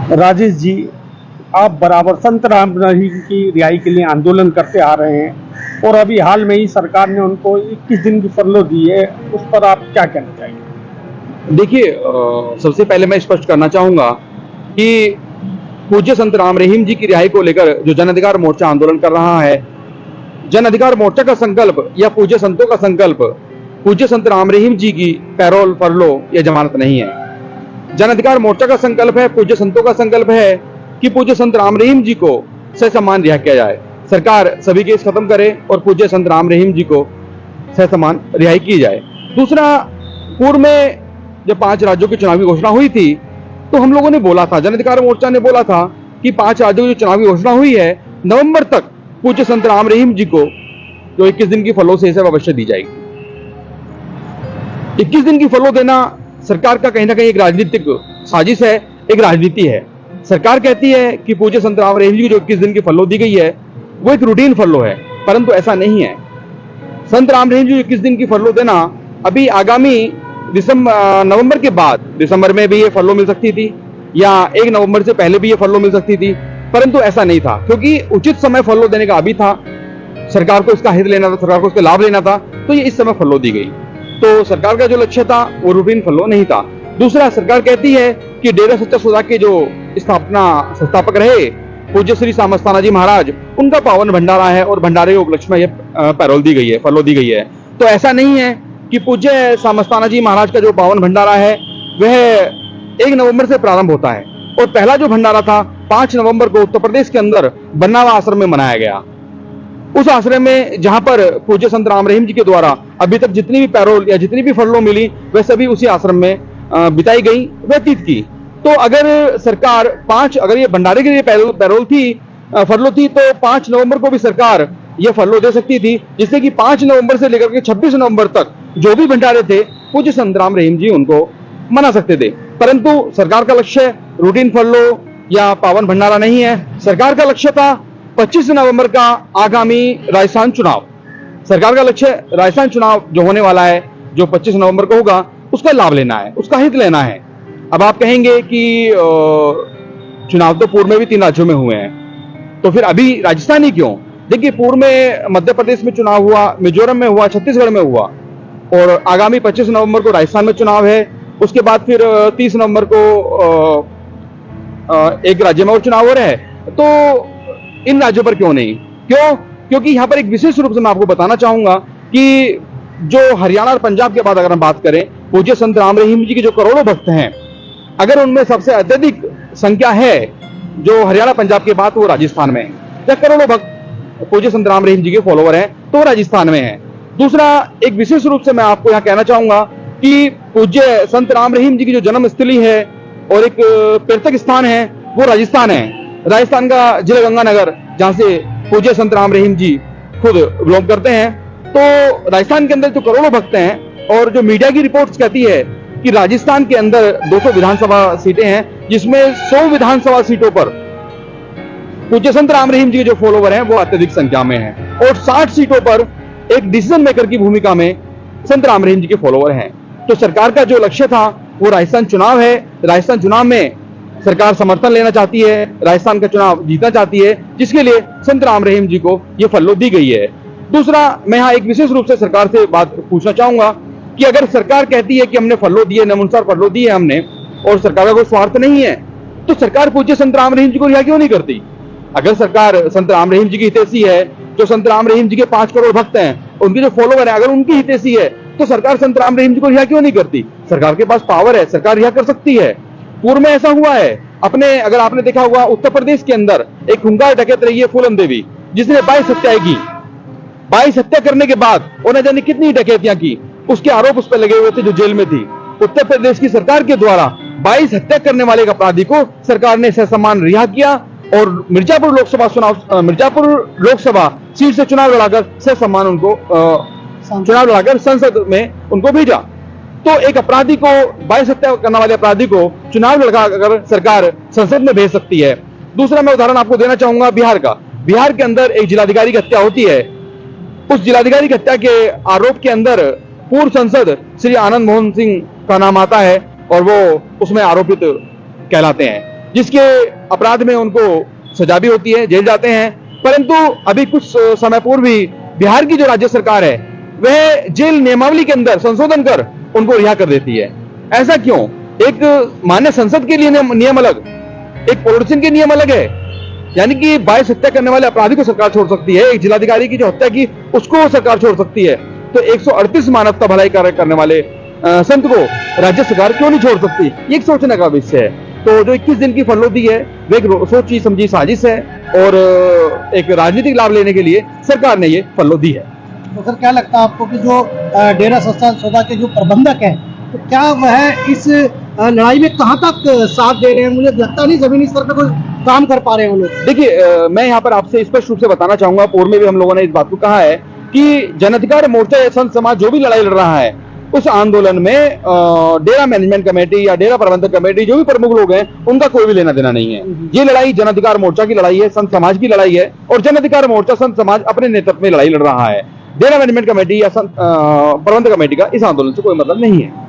राजेश जी, आप बराबर संत राम रहीम की रिहाई के लिए आंदोलन करते आ रहे हैं और अभी हाल में ही सरकार ने उनको 21 दिन की फरलो दी है, उस पर आप क्या कहना चाहेंगे? देखिए, सबसे पहले मैं स्पष्ट करना चाहूंगा कि पूज्य संत राम रहीम जी की रिहाई को लेकर जो जन अधिकार मोर्चा आंदोलन कर रहा है, जन अधिकार मोर्चा का संकल्प या पूज्य संतों का संकल्प पूज्य संत राम रहीम जी की पैरोल, फरलो या जमानत नहीं है। जन अधिकार मोर्चा का संकल्प है, पूज्य संतों का संकल्प है कि पूज्य संत राम रहीम जी को ससम्मान रिहा किया जाए। सरकार सभी केस खत्म करे और पूज्य संत राम रहीम जी को ससम्मान रिहाई की जाए। दूसरा, पूर्व में जब 5 राज्यों की चुनावी घोषणा हुई थी तो हम लोगों ने बोला था, जन अधिकार मोर्चा ने बोला था कि 5 राज्यों की चुनावी घोषणा हुई है, नवंबर तक पूज्य संत राम रहीम जी को जो 21 दिन की फरलो से अवश्य दी जाएगी। 21 दिन की फरलो देना सरकार का कहीं ना कहीं एक राजनीतिक साजिश है, एक राजनीति है। सरकार कहती है कि पूज्य संत राम रहीम जी की जो 21 दिन की फरलो दी गई है वो एक रूटीन फरलो है, परंतु ऐसा नहीं है। संत राम रहीम जी को 21 दिन की फरलो देना अभी आगामी नवंबर के बाद, दिसंबर में भी ये फरलो मिल सकती थी या 1 नवंबर से पहले भी ये फरलो मिल सकती थी, परंतु ऐसा नहीं था क्योंकि उचित समय फरलो देने का अभी था। सरकार को इसका हित लेना था, सरकार को इसका लाभ लेना था, तो ये इस समय फरलो दी गई। तो सरकार का जो लक्ष्य था वो रूटीन फरलो नहीं था। दूसरा, सरकार कहती है कि डेरा सच्चा सौदा के जो संस्थापक रहे पूज्य श्री सामस्ताना जी महाराज, उनका पावन भंडारा है और भंडारे के उपलक्ष्य में यह पैरोल दी गई है, फरलो दी गई है। तो ऐसा नहीं है कि पूज्य सामस्ताना जी महाराज का जो पावन भंडारा है वह 1 नवंबर से प्रारंभ होता है और पहला जो भंडारा था 5 नवंबर को उत्तर प्रदेश के अंदर बन्नावा आश्रम में मनाया गया। उस आश्रम में जहां पर पूज्य संत राम रहीम जी के द्वारा अभी तक जितनी भी पैरोल या जितनी भी फरलो मिली वह सभी उसी आश्रम में बिताई गई, व्यतीत की। तो अगर सरकार अगर ये भंडारे के लिए पैरोल थी, फरलो थी, तो 5 नवंबर को भी सरकार ये फरलो दे सकती थी, जिससे कि 5 नवंबर से लेकर के 26 नवंबर तक जो भी भंडारे थे पूज्य संत राम रहीम जी उनको मना सकते थे। परंतु सरकार का लक्ष्य रूटीन फरलो या पावन भंडारा नहीं है। सरकार का लक्ष्य था 25 नवंबर का आगामी राजस्थान चुनाव। सरकार का लक्ष्य राजस्थान चुनाव जो होने वाला है, जो 25 नवंबर को होगा, उसका लाभ लेना है, उसका हित लेना है। अब आप कहेंगे कि चुनाव तो पूर्व में भी 3 राज्यों में हुए हैं, तो फिर अभी राजस्थान ही क्यों? देखिए, पूर्व में मध्य प्रदेश में चुनाव हुआ, मिजोरम में हुआ, छत्तीसगढ़ में हुआ और आगामी 25 नवंबर को राजस्थान में चुनाव है। उसके बाद फिर 30 नवंबर को एक राज्य में और चुनाव हो रहे हैं। तो इन राज्यों पर क्यों नहीं? क्योंकि यहां पर एक विशेष रूप से मैं आपको बताना चाहूंगा कि जो हरियाणा और पंजाब के बाद अगर हम बात करें, पूज्य संत राम रहीम जी के जो करोड़ों भक्त हैं, अगर उनमें सबसे अत्यधिक संख्या है जो हरियाणा पंजाब के बाद, वो राजस्थान में है। या करोड़ों भक्त पूज्य संत राम रहीम जी के फॉलोवर हैं तो राजस्थान में है। दूसरा, एक विशेष रूप से मैं आपको यहाँ कहना चाहूंगा कि पूज्य संत राम रहीम जी की जो जन्मस्थली है और एक तीर्थक स्थान है वो राजस्थान है। राजस्थान का जिला गंगानगर, जहां से पूज्य संत राम रहीम जी खुद बिलोंग करते हैं। तो राजस्थान के अंदर जो करोड़ों भक्त हैं और जो मीडिया की रिपोर्ट्स कहती है कि राजस्थान के अंदर 200 विधानसभा सीटें हैं, जिसमें 100 विधानसभा सीटों पर पूज्य संत राम रहीम जी के जो फॉलोवर हैं वो अत्यधिक संख्या में हैं और 60 सीटों पर एक डिसीजन मेकर की भूमिका में संत राम रहीम जी के फॉलोवर हैं। तो सरकार का जो लक्ष्य था वो राजस्थान चुनाव है। राजस्थान चुनाव में सरकार समर्थन लेना चाहती है, राजस्थान का चुनाव जीतना चाहती है, जिसके लिए संत राम रहीम जी को यह फरलो दी गई है। दूसरा, मैं यहाँ एक विशेष रूप से सरकार से बात पूछना चाहूंगा कि अगर सरकार कहती है कि हमने फरलो दिए, नियमानुसार फरलो दी है हमने, और सरकार का कोई स्वार्थ नहीं है, तो सरकार पूज्य संत राम रहीम जी को रिहा क्यों नहीं करती? अगर सरकार संत राम रहीम जी की हितैषी है, जो संत राम रहीम जी के 5 करोड़ भक्त हैं, उनके जो फॉलोवर हैं, अगर उनकी हितैषी है, तो सरकार संत राम रहीम जी को रिहा क्यों नहीं करती? सरकार के पास पावर है, सरकार रिहा कर सकती है। पूर्व में ऐसा हुआ है। अगर आपने देखा होगा, उत्तर प्रदेश के अंदर एक हुंकार डकैत रही है फूलन देवी, जिसने 22 हत्याएं की। 22 हत्या करने के बाद उन्हें जाने कितनी डकैतियां की, उसके आरोप उस पर लगे हुए थे, जो जेल में थी। उत्तर प्रदेश की सरकार के द्वारा 22 हत्या करने वाले एक अपराधी को सरकार ने ससम्मान रिहा किया और मिर्जापुर लोकसभा सीट से चुनाव लड़ाकर ससम्मान उनको चुनाव लड़ाकर संसद में उनको भेजा। तो एक अपराधी को, 22 हत्या करने वाले अपराधी को चुनाव लड़ाकर सरकार संसद में भेज सकती है। दूसरा, मैं उदाहरण आपको देना चाहूंगा बिहार का। बिहार के अंदर एक जिलाधिकारी की हत्या होती है। उस जिलाधिकारी की हत्या के आरोप के अंदर पूर्व सांसद श्री आनंद मोहन सिंह का नाम आता है और वो उसमें आरोपित कहलाते हैं। जिसके अपराध में उनको सजा भी होती है, जेल जाते हैं। परंतु अभी कुछ समय पूर्व भी बिहार की जो राज्य सरकार है वह जेल नियमावली के अंदर संशोधन कर उनको रिहा कर देती है। ऐसा क्यों? एक मान्य संसद के लिए नियम अलग, एक पॉलिटिशियन के नियम अलग है। यानी कि 22 हत्या करने वाले अपराधी को सरकार छोड़ सकती है, एक जिलाधिकारी की जो हत्या की उसको सरकार छोड़ सकती है, तो 138 मानवता भलाई कार्य करने वाले संत को राज्य सरकार क्यों नहीं छोड़ सकती? ये एक सोचने का विषय है। तो जो 21 दिन की फरलोदी है वो एक सोची समझी साजिश है और एक राजनीतिक लाभ लेने के लिए सरकार ने ये फरलोदी है। तो सर क्या लगता है आपको कि जो डेरा सस्ता सौदा के जो प्रबंधक हैं तो क्या वह इस लड़ाई में कहां तक साथ दे रहे हैं? मुझे लगता नहीं जमीनी स्तर पर कोई काम कर पा रहे हैं वो लोग। देखिए, मैं यहाँ पर आपसे स्पष्ट रूप से बताना चाहूंगा, पूर्व में भी हम लोगों ने इस बात को कहा है कि जन अधिकार मोर्चा या संत समाज जो भी लड़ाई लड़ रहा है उस आंदोलन में डेरा मैनेजमेंट कमेटी या डेरा प्रबंधक कमेटी जो भी प्रमुख लोग हैं उनका कोई भी लेना देना नहीं है। ये लड़ाई जन अधिकार मोर्चा की लड़ाई है, संत समाज की लड़ाई है और जन अधिकार मोर्चा संत समाज अपने नेतृत्व में लड़ाई लड़ रहा है। डेरा मैनेजमेंट कमेटी या प्रबंधक कमेटी का इस आंदोलन से कोई मतलब नहीं है।